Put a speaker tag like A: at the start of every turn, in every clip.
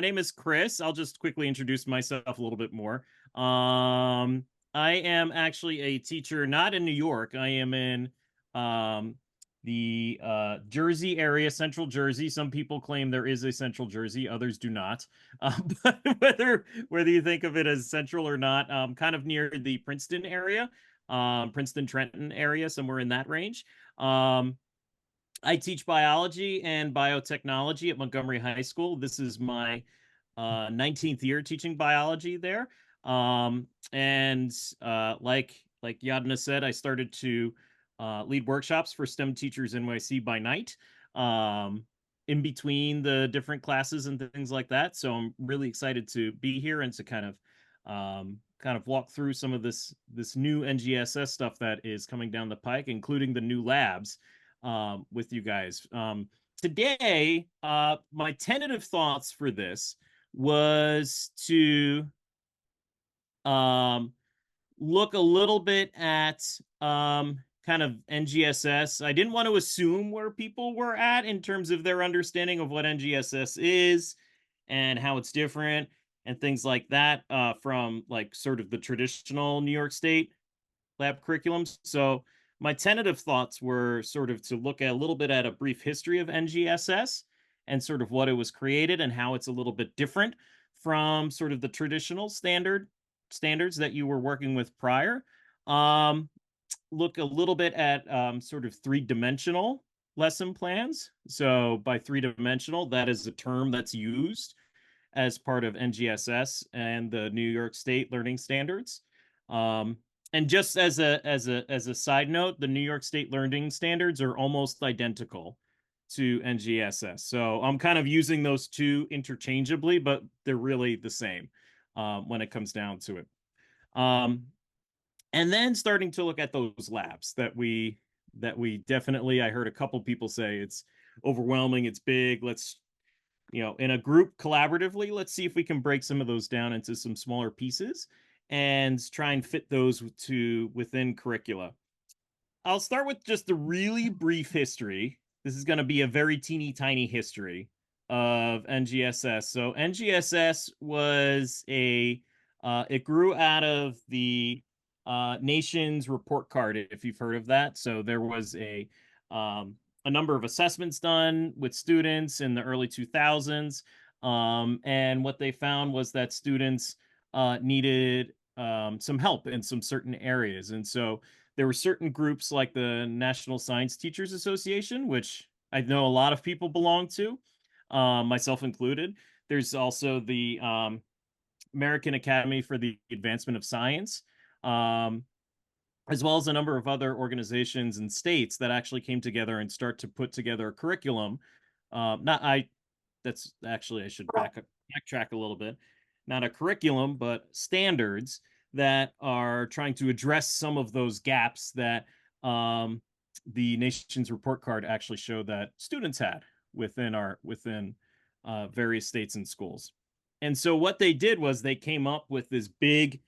A: name is Chris. I'll just quickly introduce myself a little bit more. Um, I am actually a teacher, not in New York. I am in um, the Jersey area, Central Jersey. Some people claim there is a Central Jersey, others do not. But whether you think of it as central or not, kind of near the Princeton area, Princeton Trenton area, somewhere in that range. Um, I teach biology and biotechnology at Montgomery High School. This is my 19th year teaching biology there. And like Yadna said, I started to lead workshops for STEM Teachers NYC by night, um, in between the different classes and things like that. So I'm really excited to be here and to kind of walk through some of this new NGSS stuff that is coming down the pike, including the new labs with you guys. Today, my tentative thoughts for this was to um, look a little bit at kind of NGSS. I didn't want to assume where people were at in terms of their understanding of what NGSS is and how it's different and things like that from like sort of the traditional New York State lab curriculums. So my tentative thoughts were sort of to look at a little bit at a brief history of NGSS and sort of what it was created and how it's a little bit different from sort of the traditional standards that you were working with prior. Um, Look a little bit at sort of three-dimensional lesson plans. So by three-dimensional, that is a term that's used as part of NGSS and the New York State learning standards. Um, and just as a side note, the New York State learning standards are almost identical to NGSS. So I'm kind of using those two interchangeably, but they're really the same when it comes down to it. Um, and then starting to look at those labs that we definitely, I heard a couple people say it's overwhelming, it's big. Let's, in a group collaboratively, let's see if we can break some of those down into some smaller pieces and try and fit those to within curricula. I'll start with just a really brief history. This is going to be a very teeny tiny history of NGSS. So NGSS was it grew out of the nation's report card, if you've heard of that. So there was a number of assessments done with students in the early 2000s. And what they found was that students needed some help in some certain areas. And so there were certain groups like the National Science Teachers Association, which I know a lot of people belong to, myself included. There's also the American Academy for the Advancement of Science, um, as well as a number of other organizations and states that actually came together and start to put together a curriculum. Not I. That's actually I should backtrack a little bit. Not a curriculum, but standards that are trying to address some of those gaps that the nation's report card actually showed that students had within various states and schools. And so what they did was they came up with this big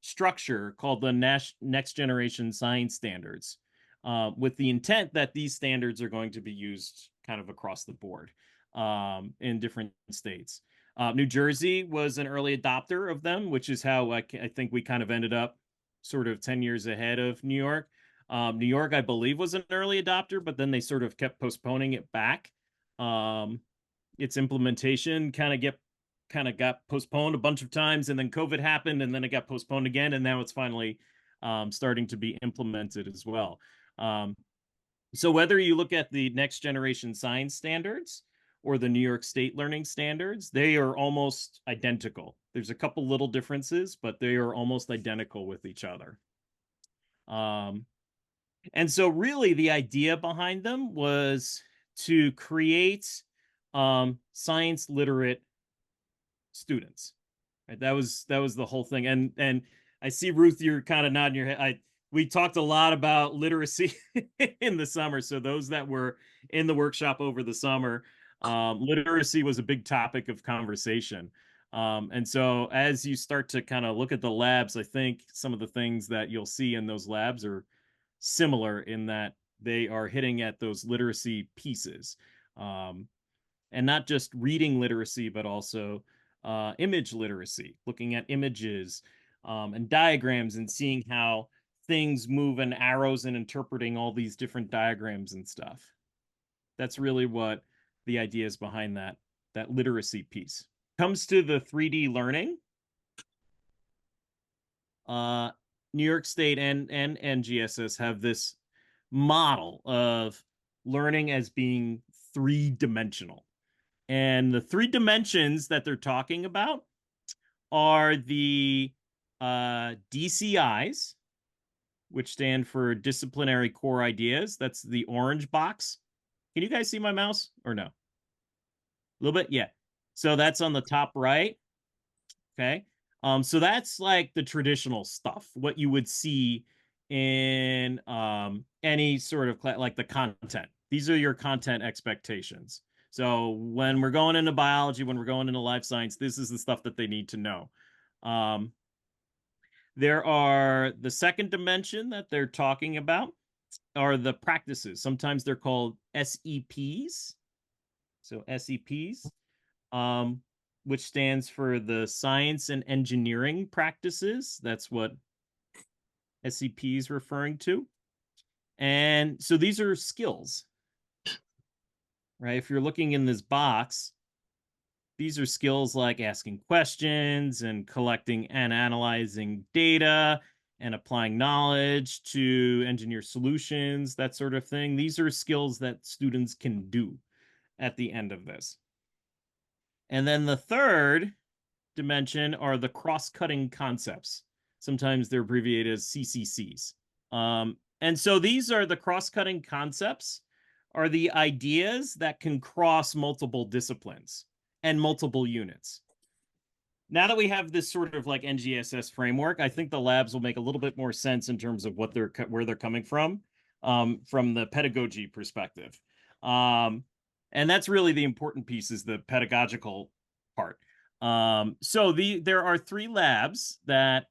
A: structure called the Next Generation Science Standards, with the intent that these standards are going to be used kind of across the board in different states. New Jersey was an early adopter of them, which is how I think we kind of ended up sort of 10 years ahead of New York. New York, I believe, was an early adopter, but then they sort of kept postponing it back. Um, its implementation kind of got postponed a bunch of times, and then COVID happened, and then it got postponed again, and now it's finally starting to be implemented as well. Um, so whether you look at the Next Generation Science Standards or the New York State Learning Standards, they are almost identical. There's a couple little differences, but they are almost identical with each other. Um, and so really the idea behind them was to create science literate students. Right? That was the whole thing. And I see Ruth, you're kind of nodding your head. We talked a lot about literacy in the summer. So those that were in the workshop over the summer, literacy was a big topic of conversation. And so as you start to kind of look at the labs, I think some of the things that you'll see in those labs are similar in that they are hitting at those literacy pieces. Um, and not just reading literacy, but also image literacy, looking at images and diagrams and seeing how things move and arrows and interpreting all these different diagrams and stuff. That's really what the idea is behind that literacy piece. Comes to the 3D learning, uh, New York State and NGSS have this model of learning as being three-dimensional. And the three dimensions that they're talking about are the DCIs, which stand for disciplinary core ideas. That's the orange box. Can you guys see my mouse or no? A little bit? Yeah. So that's on the top right. Okay. So that's like the traditional stuff, what you would see in any sort of like the content. These are your content expectations. So when we're going into biology, when we're going into life science, this is the stuff that they need to know. Um, there are the second dimension that they're talking about are the practices. Sometimes they're called SEPs. So SEPs, um, which stands for the science and engineering practices. That's what SEP is referring to. And so these are skills, right? If you're looking in this box, these are skills like asking questions and collecting and analyzing data and applying knowledge to engineer solutions, that sort of thing. These are skills that students can do at the end of this. And then the third dimension are the cross-cutting concepts. Sometimes they're abbreviated as CCCs. And so these are the cross-cutting concepts are the ideas that can cross multiple disciplines and multiple units. Now that we have this sort of like NGSS framework, I think the labs will make a little bit more sense in terms of what they're where they're coming from the pedagogy perspective. And that's really the important piece is the pedagogical part. So there are three labs that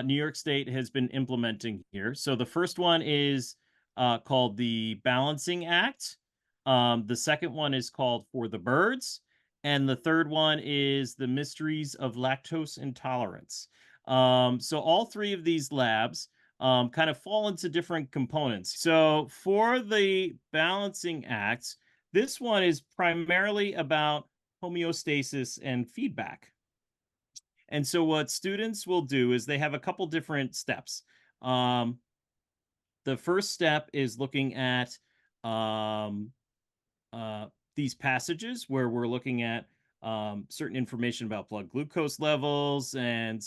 A: New York State has been implementing here. So the first one is called the Balancing Act. The second one is called For the Birds. And the third one is the Mysteries of Lactose Intolerance. So all three of these labs kind of fall into different components. So for the Balancing Act, this one is primarily about homeostasis and feedback. And so what students will do is they have a couple different steps. The first step is looking at um, uh, these passages where we're looking at certain information about blood glucose levels and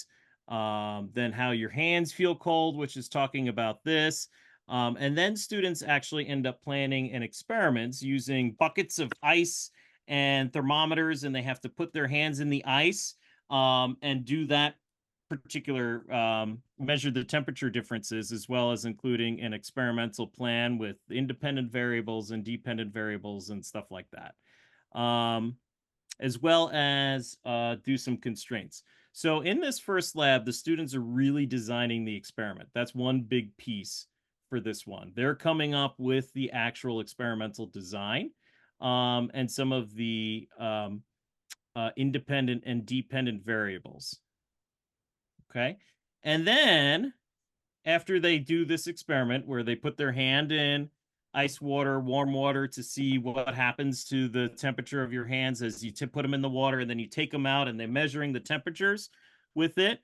A: then how your hands feel cold, which is talking about this. And then students actually end up planning an experiment using buckets of ice and thermometers, and they have to put their hands in the ice and do that particular measure the temperature differences, as well as including an experimental plan with independent variables and dependent variables and stuff like that, as well as do some constraints. So in this first lab, the students are really designing the experiment. That's one big piece for this one. They're coming up with the actual experimental design and some of the independent and dependent variables. Okay. And then after they do this experiment where they put their hand in ice water, warm water to see what happens to the temperature of your hands as you put them in the water, and then you take them out and they're measuring the temperatures with it.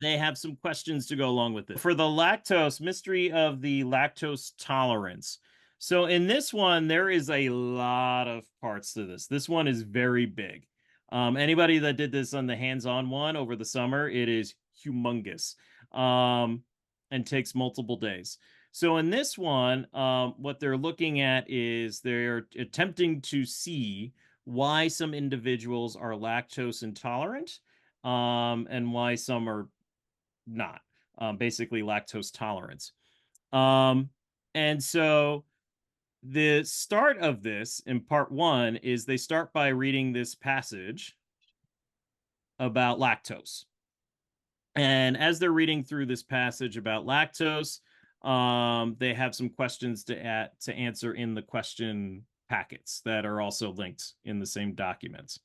A: They have some questions to go along with it. For the lactose, mystery of the lactose tolerance. So in this one, there is a lot of parts to this. This one is very big. Anybody that did this on the hands-on one over the summer, it is humongous and takes multiple days. So in this one, what they're looking at is they're attempting to see why some individuals are lactose intolerant and why some are not, basically lactose tolerance. And so the start of this in part one is they start by reading this passage about lactose. And as they're reading through this passage about lactose, they have some questions to answer in the question packets that are also linked in the same documents.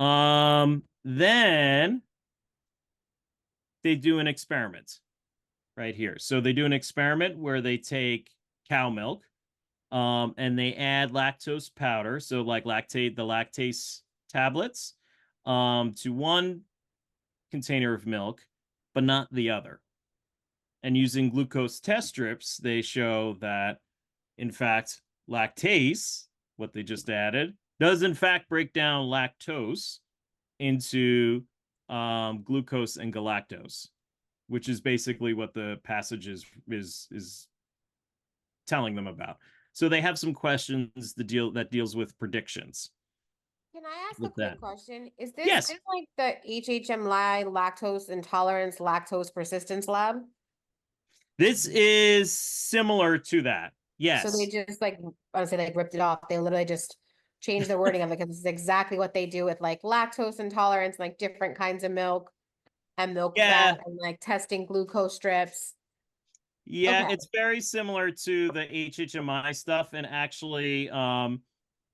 A: Then they do an experiment right here. So they do an experiment where they take cow milk, and they add lactose powder, so like the lactase tablets, to one container of milk, but not the other. And using glucose test strips, they show that, in fact, lactase, what they just added, does in fact break down lactose into glucose and galactose, which is basically what the passage is telling them about. So they have some questions that deals with predictions
B: Can I ask a
A: with
B: quick
A: that.
B: question? Is this
A: Yes,
B: kind of like the HHMI lactose intolerance, lactose persistence lab?
A: this is similar to that.
B: So they
A: Yes.
B: just like, I would say like ripped it off. They literally just changed the wording of it because this is exactly what they do with like lactose intolerance, like different kinds of milk and milk
A: Yeah,
B: fat and like testing glucose strips.
A: yeah,
B: Okay.
A: it's very similar to the HHMI stuff. And actually,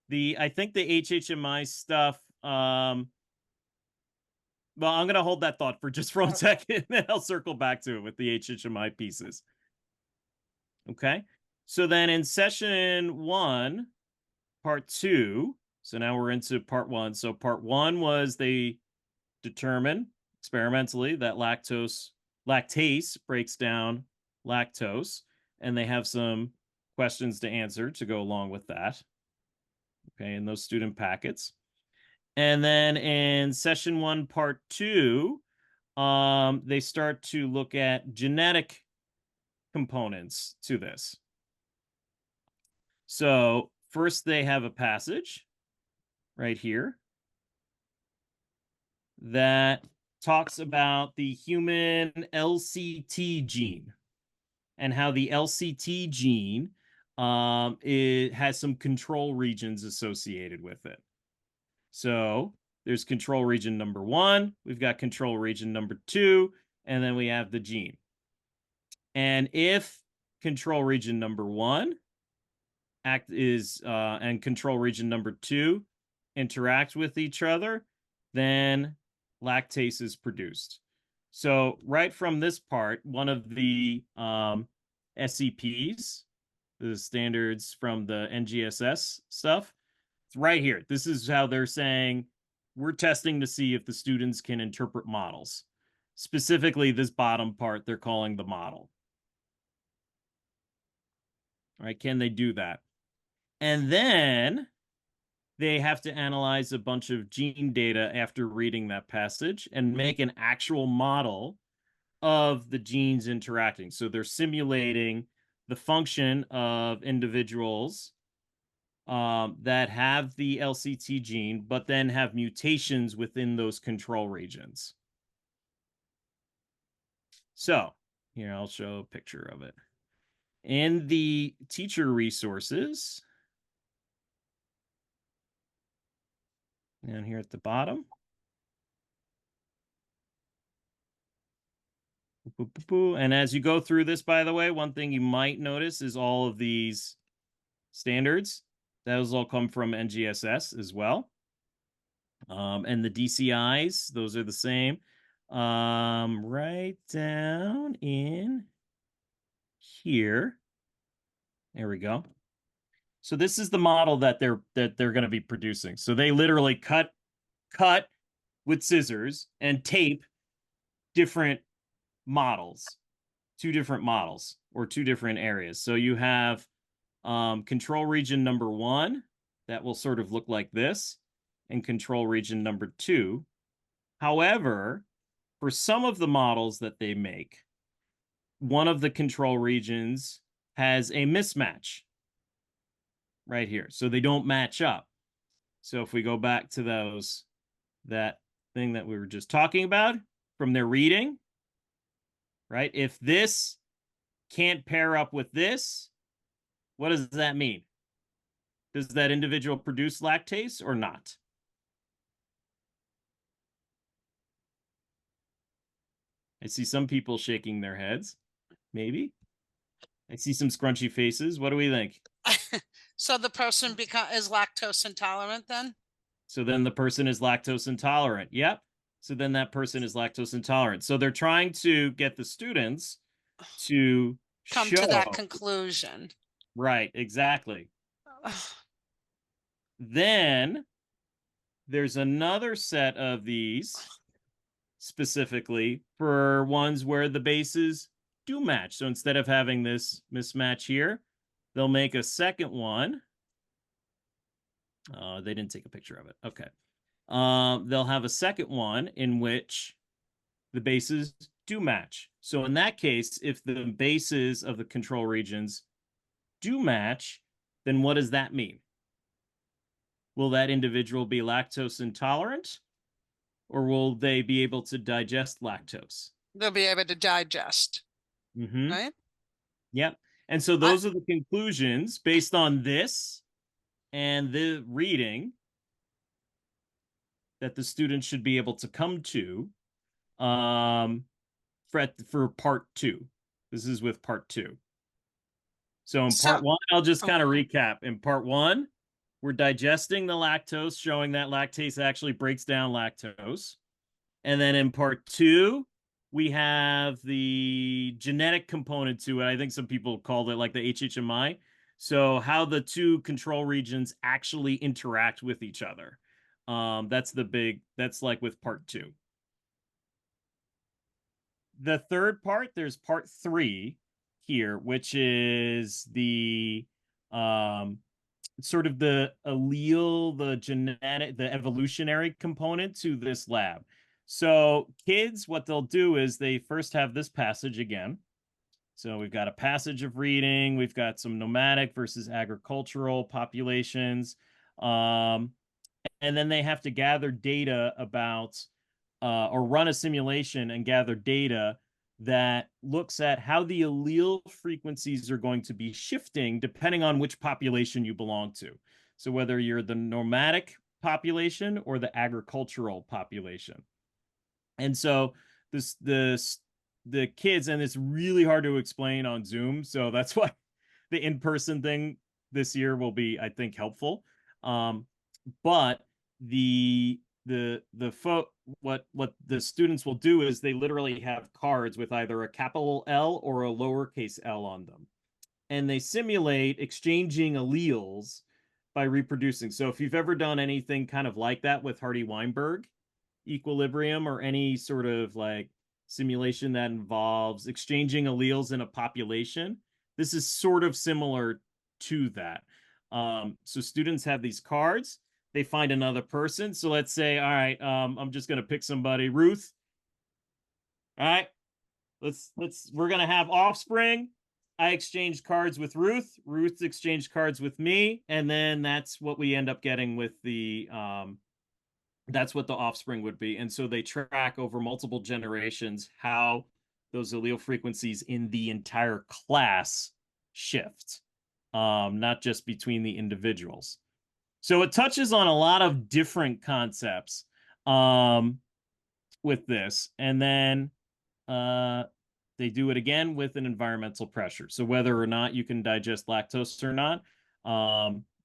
A: the I think the HHMI stuff, well, I'm gonna hold that thought for just for 1 second, and I'll circle back to it with the HHMI pieces. Okay. So then in session one, part two, so now we're into part one. So part one was they determine experimentally that lactase breaks down lactose, and they have some questions to answer to go along with that. Okay, in those student packets. And then in session one, part two, they start to look at genetic components to this. So first they have a passage right here that talks about the human LCT gene and how the LCT gene, it has some control regions associated with it. So there's control region number one, we've got control region number two, and then we have the gene. And if control region number one and control region number two interact with each other, then lactase is produced. So right from this part, one of the SEPs, the standards from the NGSS stuff, it's right here. This is how they're saying we're testing to see if the students can interpret models. Specifically, this bottom part they're calling the model. All right, can they do that? And then they have to analyze a bunch of gene data after reading that passage and make an actual model of the genes interacting. So they're simulating the function of individuals that have the LCT gene, but then have mutations within those control regions. So here, I'll show a picture of it. In the teacher resources, down here at the bottom, and as you go through this, by the way, one thing you might notice is all of these standards. Those all come from NGSS as well. And the DCIs, those are the same. Right down in here. There we go. So this is the model that they're going to be producing. So they literally cut with scissors and tape different models, two different models or two different areas. So you have control region number one that will sort of look like this, and control region number two. However, for some of the models that they make, one of the control regions has a mismatch right here. So they don't match up. So if we go back to that thing that we were just talking about from their reading, right? If this can't pair up with this, what does that mean? Does that individual produce lactase or not? I see some people shaking their heads. Maybe. I see some scrunchy faces. What do we think?
C: So the person is lactose intolerant then?
A: So then the person is lactose intolerant. Yep. So then that person is lactose intolerant. So they're trying to get the students to
C: Come to that
A: show,
C: conclusion.
A: right, exactly. Then there's another set of these specifically for ones where the bases do match. So instead of having this mismatch here, they'll make a second one. They didn't take a picture of it. Okay. They'll have a second one in which the bases do match. So in that case, if the bases of the control regions do match, then what does that mean? Will that individual be lactose intolerant, or will they be able to digest lactose?
C: They'll be able to digest,
A: Mm-hmm.
C: right?
A: Yep. And so
C: I,
A: those are the conclusions based on this and the reading that the students should be able to come to um, for part two. This is with part two. So in
C: so,
A: part one, I'll just kind of
C: okay.
A: recap. In part one, we're digesting the lactose, showing that lactase actually breaks down lactose. And then in part two, we have the genetic component to it. I think some people called it like the HHMI. So how the two control regions actually interact with each other. That's like with part two. The third part, there's part three here, which is the um sort of the allele, the genetic, the evolutionary component to this lab. So kids, what they'll do is they first have this passage again. So we've got a passage of reading, we've got some nomadic versus agricultural populations. Um, and then they have to gather data about or run a simulation and gather data that looks at how the allele frequencies are going to be shifting depending on which population you belong to. So whether you're the nomadic population or the agricultural population. And so this the kids, and it's really hard to explain on Zoom, so that's why the in-person thing this year will be, I think, helpful. But the what the students will do is they literally have cards with either a capital L or a lowercase l on them, and they simulate exchanging alleles by reproducing. So if you've ever done anything kind of like that with Hardy Weinberg equilibrium or any sort of like simulation that involves exchanging alleles in a population, this is sort of similar to that. So students have these cards, they find another person. So let's say, all right, I'm just gonna pick somebody, Ruth. All right, we're gonna have offspring. I exchanged cards with Ruth. Ruth exchanged cards with me, and then that's what we end up getting with the that's what the offspring would be. And so they track over multiple generations how those allele frequencies in the entire class shift, not just between the individuals. So it touches on a lot of different concepts with this. And then uh, they do it again with an environmental pressure. So whether or not you can digest lactose or not,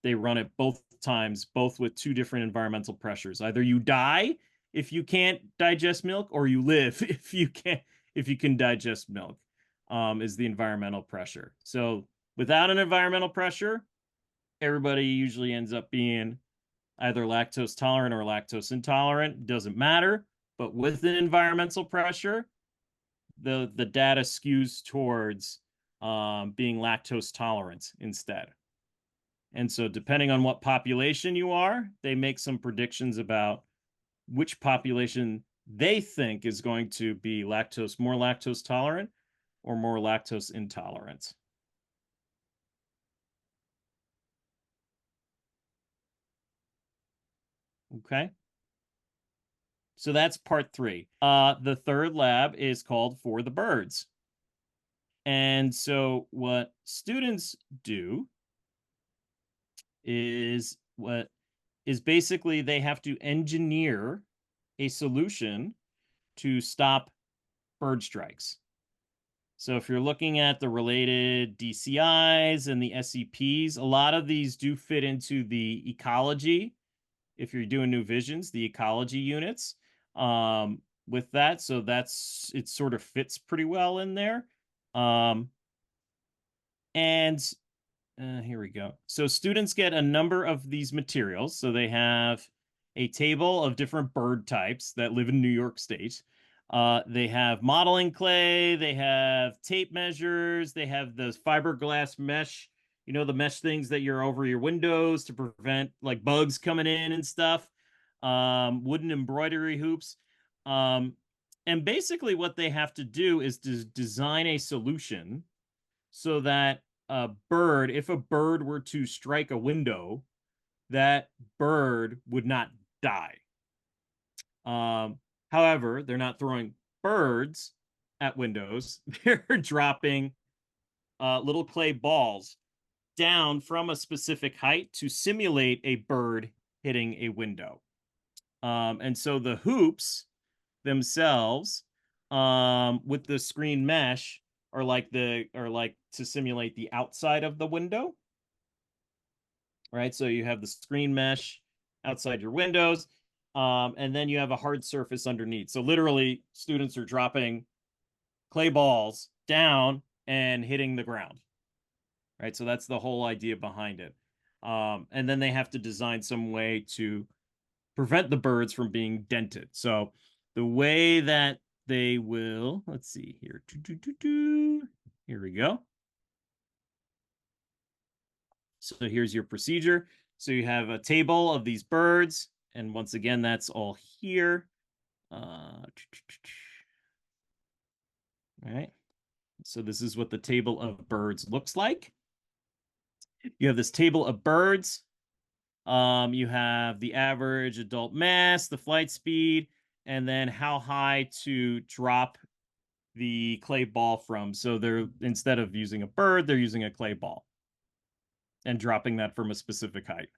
A: they run it both times, both with two different environmental pressures. Either you die if you can't digest milk, or you live if you can digest milk, is the environmental pressure. So without an environmental pressure, everybody usually ends up being either lactose tolerant or lactose intolerant. Doesn't matter. But with an environmental pressure, the data skews towards being lactose tolerant instead. And so, depending on what population you are, they make some predictions about which population they think is going to be more lactose tolerant or more lactose intolerant. Okay. So that's part three. The third lab is called For the Birds. And so what students do what is basically they have to engineer a solution to stop bird strikes. So if you're looking at the related DCIs and the SEPs, a lot of these do fit into the ecology. If you're doing new visions, the ecology units with that. So it sort of fits pretty well in there. And here we go. So students get a number of these materials. So they have a table of different bird types that live in New York State. They have modeling clay, they have tape measures, they have those fiberglass mesh, the mesh things that you're over your windows to prevent like bugs coming in and stuff. Wooden embroidery hoops. And basically what they have to do is to design a solution so that if a bird were to strike a window, that bird would not die. However, they're not throwing birds at windows. They're dropping little clay balls down from a specific height to simulate a bird hitting a window. And so the hoops themselves, with the screen mesh, are like to simulate the outside of the window, right? So you have the screen mesh outside your windows, and then you have a hard surface underneath. So literally, students are dropping clay balls down and hitting the ground, right? So that's the whole idea behind it. And then they have to design some way to prevent the birds from being dented. So the way that they will, let's see here. Here we go. So here's your procedure. So you have a table of these birds, and once again, that's all here. All right. So this is what the table of birds looks like. You have this table of birds. You have the average adult mass, the flight speed, and then how high to drop the clay ball from. So they're, instead of using a bird, they're using a clay ball and dropping that from a specific height.